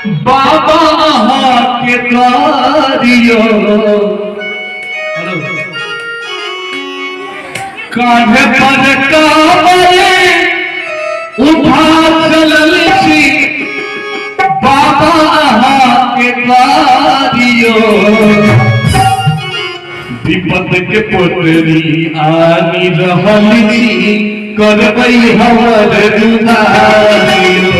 बाबा के द्वारियो कान्हे पर कावरे उठा चलल छी बाबा के द्वारियो विपद के पोटरी आनी रहल छी करबै हमर दुधारियो